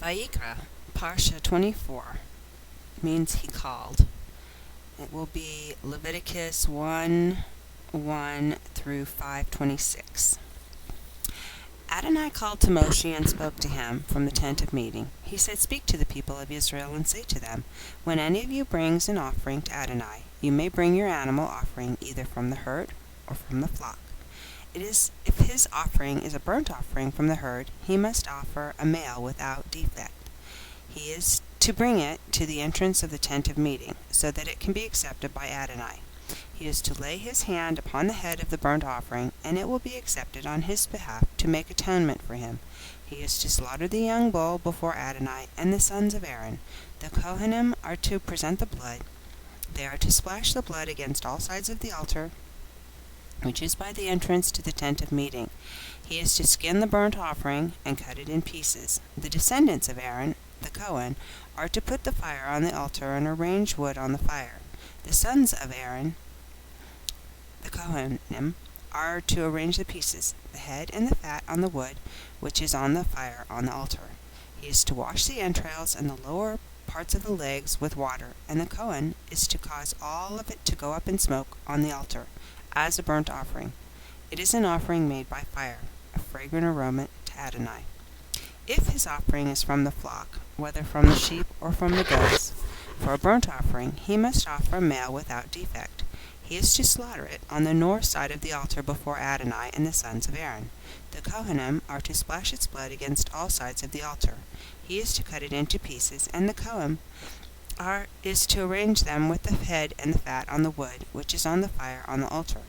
Vayikra, Parsha 24, means he called. It will be Leviticus 1:1 through 5:26. Adonai called to Moshe and spoke to him from the tent of meeting. He said, "Speak to the people of Israel and say to them, when any of you brings an offering to Adonai, you may bring your animal offering either from the herd or from the flock. If his offering is a burnt offering from the herd, he must offer a male without defect. He is to bring it to the entrance of the tent of meeting, so that it can be accepted by Adonai. He is to lay his hand upon the head of the burnt offering, and it will be accepted on his behalf to make atonement for him. He is to slaughter the young bull before Adonai and the sons of Aaron. The Kohanim are to present the blood. They are to splash the blood against all sides of the altar, which is by the entrance to the tent of meeting. He is to skin the burnt offering and cut it in pieces. The descendants of Aaron, the Kohen, are to put the fire on the altar and arrange wood on the fire. The sons of Aaron, the Kohanim, are to arrange the pieces, the head and the fat on the wood, which is on the fire on the altar. He is to wash the entrails and the lower parts of the legs with water, and the Kohen is to cause all of it to go up in smoke on the altar, as a burnt offering. It is an offering made by fire, a fragrant aroma to Adonai. If his offering is from the flock, whether from the sheep or from the goats, for a burnt offering, he must offer a male without defect. He is to slaughter it on the north side of the altar before Adonai and the sons of Aaron. The Kohanim are to splash its blood against all sides of the altar. He is to cut it into pieces, and the Kohen is to arrange them with the head and the fat on the wood, which is on the fire on the altar.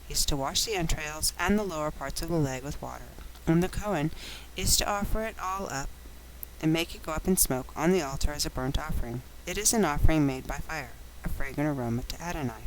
He is to wash the entrails and the lower parts of the leg with water. And the Kohen is to offer it all up and make it go up in smoke on the altar as a burnt offering. It is an offering made by fire, a fragrant aroma to Adonai.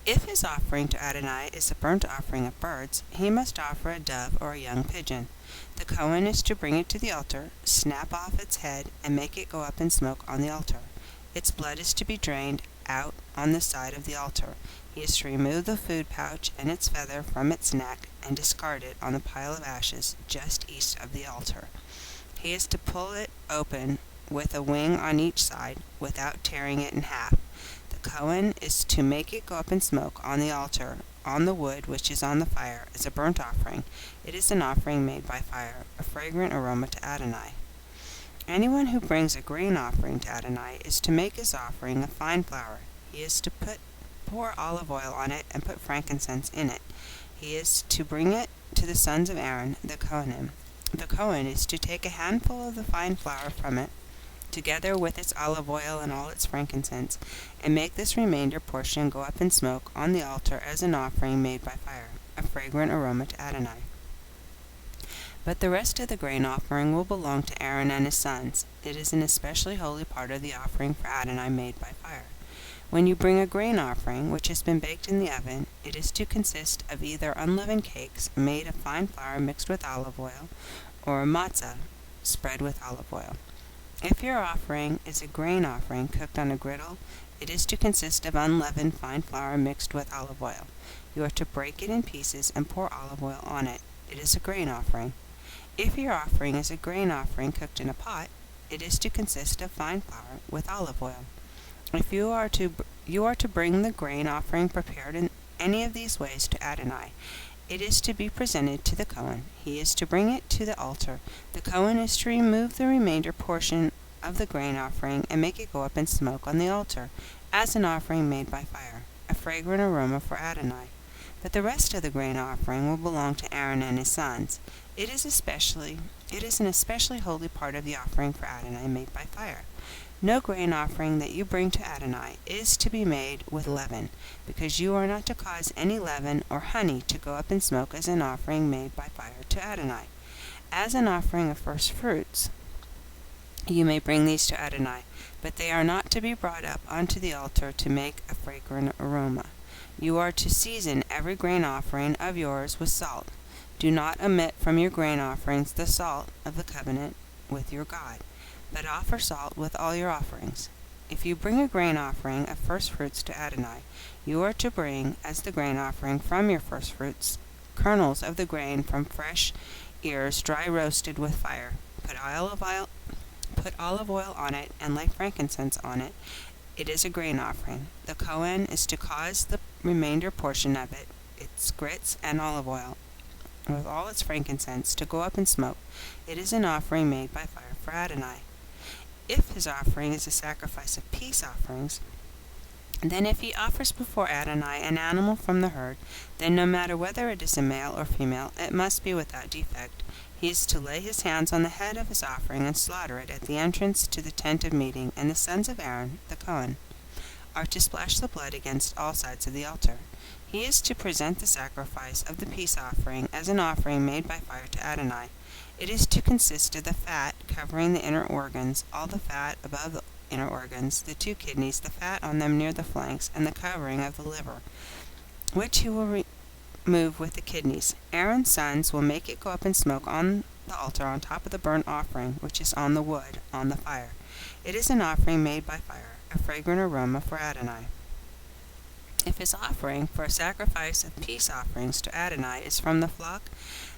If his offering to Adonai is a burnt offering of birds, he must offer a dove or a young pigeon. The Kohen is to bring it to the altar, snap off its head, and make it go up in smoke on the altar. Its blood is to be drained out on the side of the altar. He is to remove the food pouch and its feather from its neck and discard it on the pile of ashes just east of the altar. He is to pull it open with a wing on each side without tearing it in half. The Kohen is to make it go up in smoke on the altar, on the wood which is on the fire, as a burnt offering. It is an offering made by fire, a fragrant aroma to Adonai. Anyone who brings a grain offering to Adonai is to make his offering of fine flour. He is to pour olive oil on it and put frankincense in it. He is to bring it to the sons of Aaron, the Kohanim. The Kohen is to take a handful of the fine flour from it, together with its olive oil and all its frankincense, and make this remainder portion go up in smoke on the altar as an offering made by fire, a fragrant aroma to Adonai. But the rest of the grain offering will belong to Aaron and his sons. It is an especially holy part of the offering for Adonai made by fire. When you bring a grain offering which has been baked in the oven, it is to consist of either unleavened cakes made of fine flour mixed with olive oil, or a matzah spread with olive oil. If your offering is a grain offering cooked on a griddle, it is to consist of unleavened fine flour mixed with olive oil. You are to break it in pieces and pour olive oil on it. It is a grain offering. If your offering is a grain offering cooked in a pot, it is to consist of fine flour with olive oil. If you are to bring the grain offering prepared in any of these ways to Adonai, it is to be presented to the Kohen. He is to bring it to the altar. The Kohen is to remove the remainder portion of the grain offering and make it go up in smoke on the altar as an offering made by fire, a fragrant aroma for Adonai. But the rest of the grain offering will belong to Aaron and his sons. It is an especially holy part of the offering for Adonai made by fire. No grain offering that you bring to Adonai is to be made with leaven, because you are not to cause any leaven or honey to go up in smoke as an offering made by fire to Adonai. As an offering of first fruits, you may bring these to Adonai, but they are not to be brought up onto the altar to make a fragrant aroma. You are to season every grain offering of yours with salt. Do not omit from your grain offerings the salt of the covenant with your God, but offer salt with all your offerings. If you bring a grain offering of first fruits to Adonai, you are to bring, as the grain offering from your first fruits, kernels of the grain from fresh ears dry roasted with fire. put olive oil on it, and lay frankincense on it. It is a grain offering. The Kohen is to cause the remainder portion of it, its grits and olive oil, with all its frankincense, to go up in smoke. It is an offering made by fire for Adonai. If his offering is a sacrifice of peace offerings, then if he offers before Adonai an animal from the herd, then no matter whether it is a male or female, it must be without defect. He is to lay his hands on the head of his offering and slaughter it at the entrance to the tent of meeting, and the sons of Aaron, the Kohen, are to splash the blood against all sides of the altar. He is to present the sacrifice of the peace offering as an offering made by fire to Adonai. It is to consist of the fat covering the inner organs, all the fat above the inner organs, the 2 kidneys, the fat on them near the flanks, and the covering of the liver, which he will remove with the kidneys. Aaron's sons will make it go up in smoke on the altar on top of the burnt offering, which is on the wood, on the fire. It is an offering made by fire, a fragrant aroma for Adonai. If his offering for a sacrifice of peace offerings to Adonai is from the flock,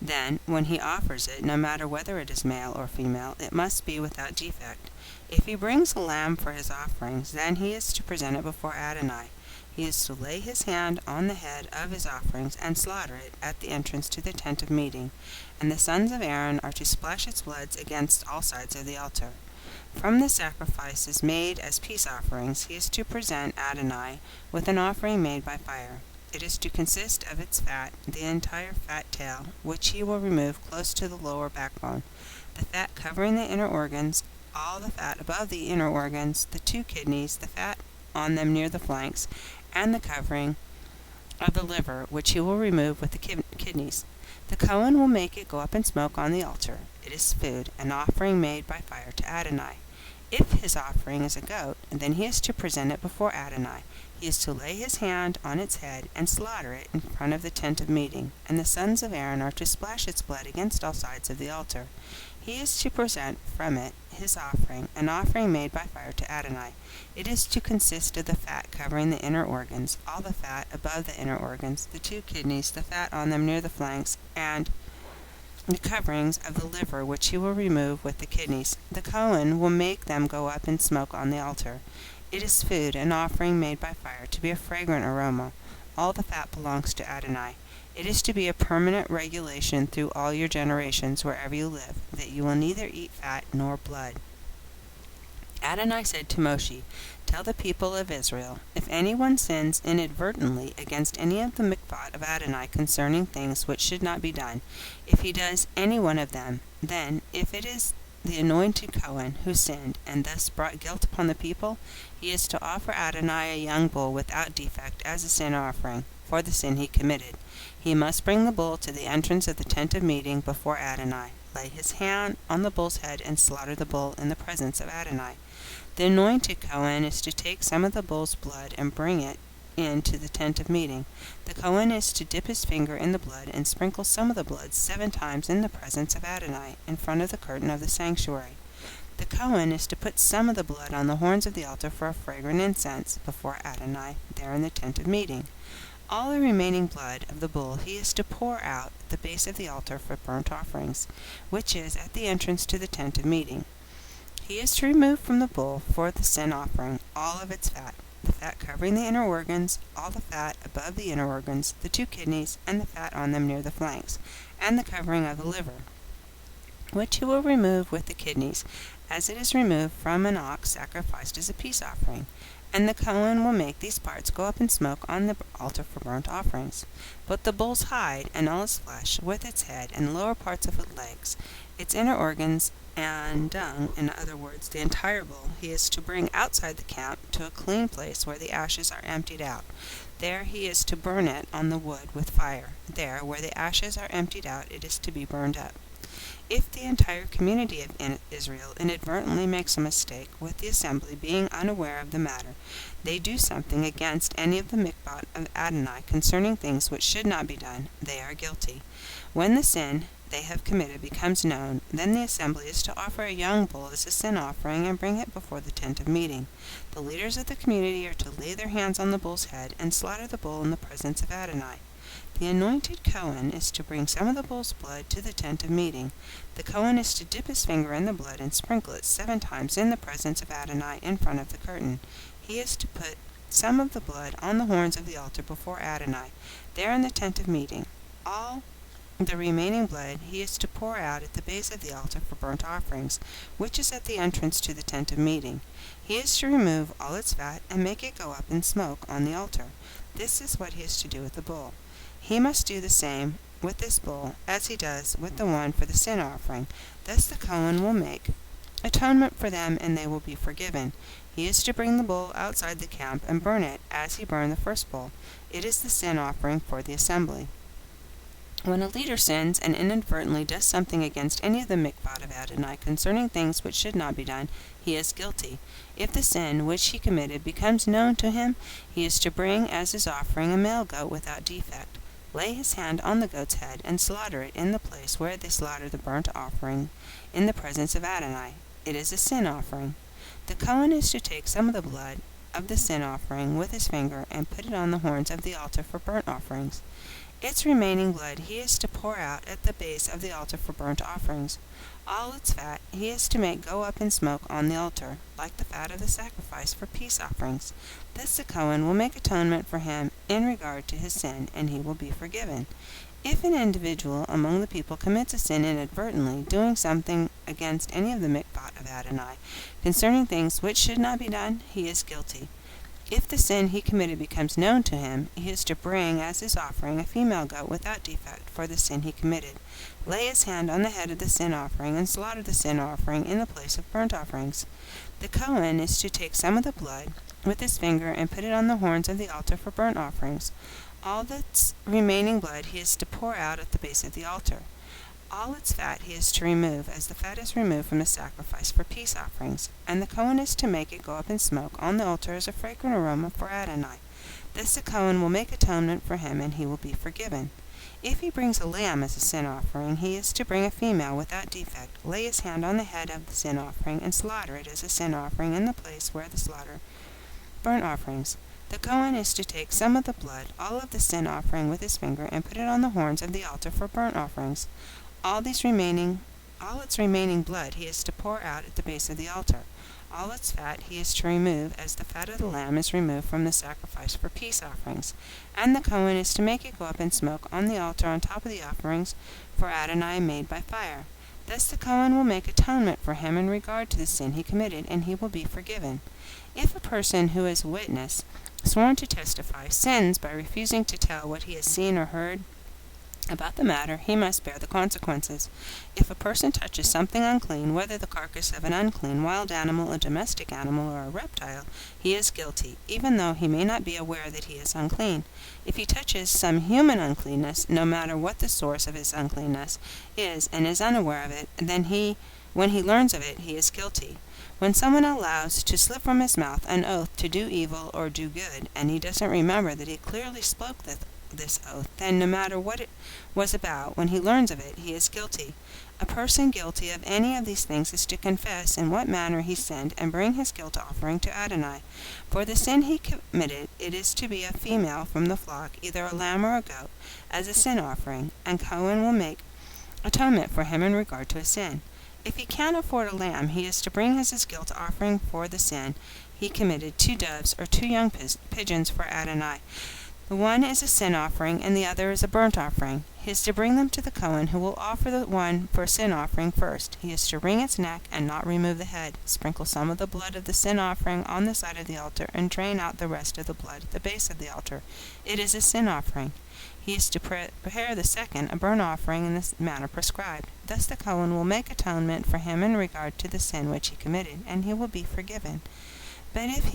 then, when he offers it, no matter whether it is male or female, it must be without defect. If he brings a lamb for his offerings, then he is to present it before Adonai. He is to lay his hand on the head of his offerings and slaughter it at the entrance to the tent of meeting, and the sons of Aaron are to splash its blood against all sides of the altar. From the sacrifices made as peace offerings, he is to present Adonai with an offering made by fire. It is to consist of its fat, the entire fat tail, which he will remove close to the lower backbone, the fat covering the inner organs, all the fat above the inner organs, the 2 kidneys, the fat on them near the flanks, and the covering of the liver, which he will remove with the kidneys. The Kohen will make it go up in smoke on the altar. It is food, an offering made by fire to Adonai. If his offering is a goat, then he is to present it before Adonai. He is to lay his hand on its head and slaughter it in front of the tent of meeting, and the sons of Aaron are to splash its blood against all sides of the altar. He is to present from it his offering, an offering made by fire to Adonai. It is to consist of the fat covering the inner organs, all the fat above the inner organs, the 2 kidneys, the fat on them near the flanks, and the coverings of the liver, which he will remove with the kidneys. The Kohen will make them go up in smoke on the altar. It is food, an offering made by fire, to be a fragrant aroma. All the fat belongs to Adonai. It is to be a permanent regulation through all your generations, wherever you live, that you will neither eat fat nor blood. Adonai said to Moshe, "Tell the people of Israel, if anyone sins inadvertently against any of the mikvot of Adonai concerning things which should not be done, if he does any one of them, then, if it is the anointed Kohen who sinned and thus brought guilt upon the people, he is to offer Adonai a young bull without defect as a sin offering for the sin he committed. He must bring the bull to the entrance of the tent of meeting before Adonai, lay his hand on the bull's head, and slaughter the bull in the presence of Adonai. The anointed Kohen is to take some of the bull's blood and bring it into the tent of meeting. The Kohen is to dip his finger in the blood and sprinkle some of the blood 7 times in the presence of Adonai, in front of the curtain of the sanctuary. The Kohen is to put some of the blood on the horns of the altar for a fragrant incense before Adonai, there in the tent of meeting. All the remaining blood of the bull he is to pour out at the base of the altar for burnt offerings, which is at the entrance to the tent of meeting. He is to remove from the bull for the sin offering all of its fat, the fat covering the inner organs, all the fat above the inner organs, the 2 kidneys, and the fat on them near the flanks, and the covering of the liver, which he will remove with the kidneys, as it is removed from an ox sacrificed as a peace offering. And the Kohen will make these parts go up in smoke on the altar for burnt offerings. But the bull's hide and all its flesh, with its head and lower parts of its legs, its inner organs, and dung, in other words, the entire bull, he is to bring outside the camp to a clean place where the ashes are emptied out. There he is to burn it on the wood with fire. There, where the ashes are emptied out, it is to be burned up. If the entire community of Israel inadvertently makes a mistake, with the assembly being unaware of the matter, they do something against any of the mikvot of Adonai concerning things which should not be done, they are guilty. When the sin they have committed becomes known, then the assembly is to offer a young bull as a sin offering and bring it before the tent of meeting. The leaders of the community are to lay their hands on the bull's head and slaughter the bull in the presence of Adonai. The anointed Cohen is to bring some of the bull's blood to the tent of meeting. The Cohen is to dip his finger in the blood and sprinkle it 7 times in the presence of Adonai in front of the curtain. He is to put some of the blood on the horns of the altar before Adonai, there in the tent of meeting. All the remaining blood he is to pour out at the base of the altar for burnt offerings, which is at the entrance to the tent of meeting. He is to remove all its fat and make it go up in smoke on the altar. This is what he is to do with the bull. He must do the same with this bull as he does with the one for the sin offering. Thus the Cohen will make atonement for them, and they will be forgiven. He is to bring the bull outside the camp and burn it as he burned the first bull. It is the sin offering for the assembly. When a leader sins and inadvertently does something against any of the mikvot of Adonai concerning things which should not be done, he is guilty. If the sin which he committed becomes known to him, he is to bring as his offering a male goat without defect. Lay his hand on the goat's head and slaughter it in the place where they slaughter the burnt offering in the presence of Adonai. It is a sin offering. The Cohen is to take some of the blood of the sin offering with his finger and put it on the horns of the altar for burnt offerings. Its remaining blood he is to pour out at the base of the altar for burnt offerings. All its fat he is to make go up in smoke on the altar, like the fat of the sacrifice for peace offerings. Thus the Cohen will make atonement for him in regard to his sin, and he will be forgiven. If an individual among the people commits a sin inadvertently, doing something against any of the mikvot of Adonai, concerning things which should not be done, he is guilty. If the sin he committed becomes known to him, he is to bring as his offering a female goat without defect for the sin he committed. Lay his hand on the head of the sin offering and slaughter the sin offering in the place of burnt offerings. The Cohen is to take some of the blood with his finger and put it on the horns of the altar for burnt offerings. All its remaining blood he is to pour out at the base of the altar. All its fat he is to remove, as the fat is removed from the sacrifice for peace offerings, and the Cohen is to make it go up in smoke on the altar as a fragrant aroma for Adonai. Thus the Cohen will make atonement for him, and he will be forgiven. If he brings a lamb as a sin offering, he is to bring a female without defect, lay his hand on the head of the sin offering, and slaughter it as a sin offering in the place where they slaughter burnt offerings. The Cohen is to take some of the blood, all of the sin offering, with his finger, and put it on the horns of the altar for burnt offerings. All its remaining blood he is to pour out at the base of the altar. All its fat he is to remove, as the fat of the lamb is removed from the sacrifice for peace offerings. And the Cohen is to make it go up in smoke on the altar on top of the offerings for Adonai made by fire. Thus the Cohen will make atonement for him in regard to the sin he committed, and he will be forgiven. If a person who is a witness, sworn to testify, sins by refusing to tell what he has seen or heard about the matter, he must bear the consequences. If a person touches something unclean, whether the carcass of an unclean wild animal, a domestic animal, or a reptile, he is guilty, even though he may not be aware that he is unclean. If he touches some human uncleanness, no matter what the source of his uncleanness is, and is unaware of it, then when he learns of it, he is guilty. When someone allows to slip from his mouth an oath to do evil or do good, and he doesn't remember that he clearly spoke this oath, then no matter what it was about, when he learns of it, he is guilty. A person guilty of any of these things is to confess in what manner he sinned and bring his guilt offering to Adonai. For the sin he committed, it is to be a female from the flock, either a lamb or a goat, as a sin offering, and Cohen will make atonement for him in regard to his sin. If he can't afford a lamb, he is to bring as his guilt offering for the sin he committed 2 doves or 2 young pigeons for Adonai. The one is a sin offering, and the other is a burnt offering. He is to bring them to the Cohen, who will offer the one for a sin offering first. He is to wring its neck and not remove the head. Sprinkle some of the blood of the sin offering on the side of the altar, and drain out the rest of the blood at the base of the altar. It is a sin offering. He is to prepare the second, a burnt offering, in the manner prescribed. Thus the Cohen will make atonement for him in regard to the sin which he committed, and he will be forgiven. But if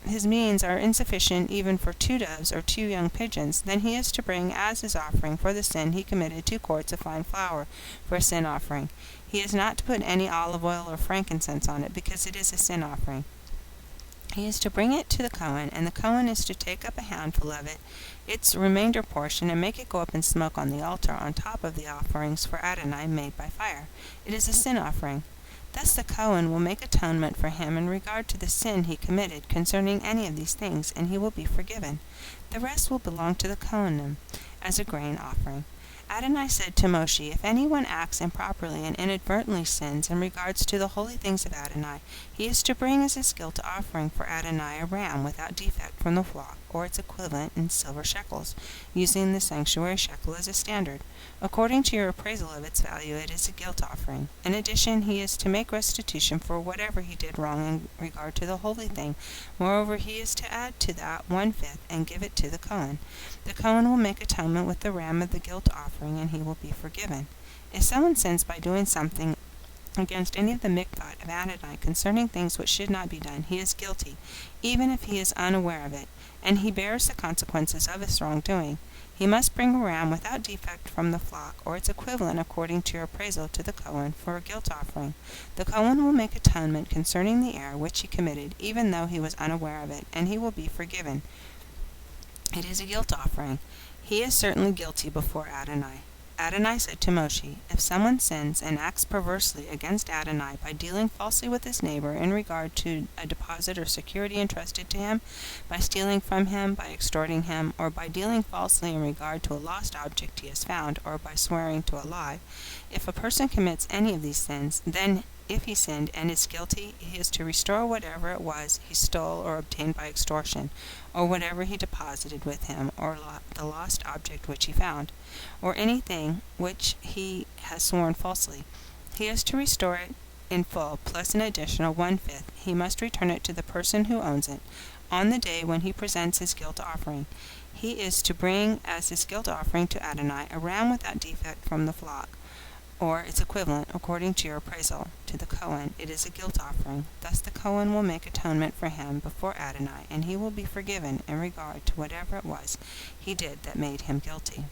his means are insufficient even for 2 doves or 2 young pigeons, then he is to bring as his offering for the sin he committed 2 quarts of fine flour for a sin offering. He is not to put any olive oil or frankincense on it, because it is a sin offering. He is to bring it to the Cohen, and the Cohen is to take up a handful of it, its remainder portion, and make it go up in smoke on the altar on top of the offerings for Adonai made by fire. It is a sin offering. Thus the Cohen will make atonement for him in regard to the sin he committed concerning any of these things, and he will be forgiven. The rest will belong to the Kohanim. as a grain offering. Adonai said to Moshe, if anyone acts improperly and inadvertently sins in regards to the holy things of Adonai, he is to bring as his guilt offering for Adonai a ram without defect from the flock, or its equivalent in silver shekels, using the sanctuary shekel as a standard. According to your appraisal of its value, it is a guilt offering. In addition, he is to make restitution for whatever he did wrong in regard to the holy thing. Moreover, he is to add to that 1/5 and give it to the Kohen. The Kohen will make atonement with the ram of the guilt offering, and he will be forgiven. If someone sins by doing something against any of the mikvot of Adonai concerning things which should not be done, he is guilty, even if he is unaware of it, and he bears the consequences of his wrongdoing. He must bring a ram without defect from the flock, or its equivalent according to your appraisal, to the Kohen for a guilt offering. The Kohen will make atonement concerning the error which he committed, even though he was unaware of it, and he will be forgiven. It is a guilt offering. He is certainly guilty before Adonai. Adonai said to Moshe, if someone sins and acts perversely against Adonai by dealing falsely with his neighbor in regard to a deposit or security entrusted to him, by stealing from him, by extorting him, or by dealing falsely in regard to a lost object he has found, or by swearing to a lie, if a person commits any of these sins, then if he sinned and is guilty, he is to restore whatever it was he stole or obtained by extortion, or whatever he deposited with him, or the lost object which he found, or anything which he has sworn falsely. He is to restore it in full, plus an additional 1/5. He must return it to the person who owns it on the day when he presents his guilt offering. He is to bring as his guilt offering to Adonai a ram without defect from the flock, or its equivalent, according to your appraisal. To the Kohen it is a guilt offering. Thus the Kohen will make atonement for him before Adonai, and he will be forgiven in regard to whatever it was he did that made him guilty.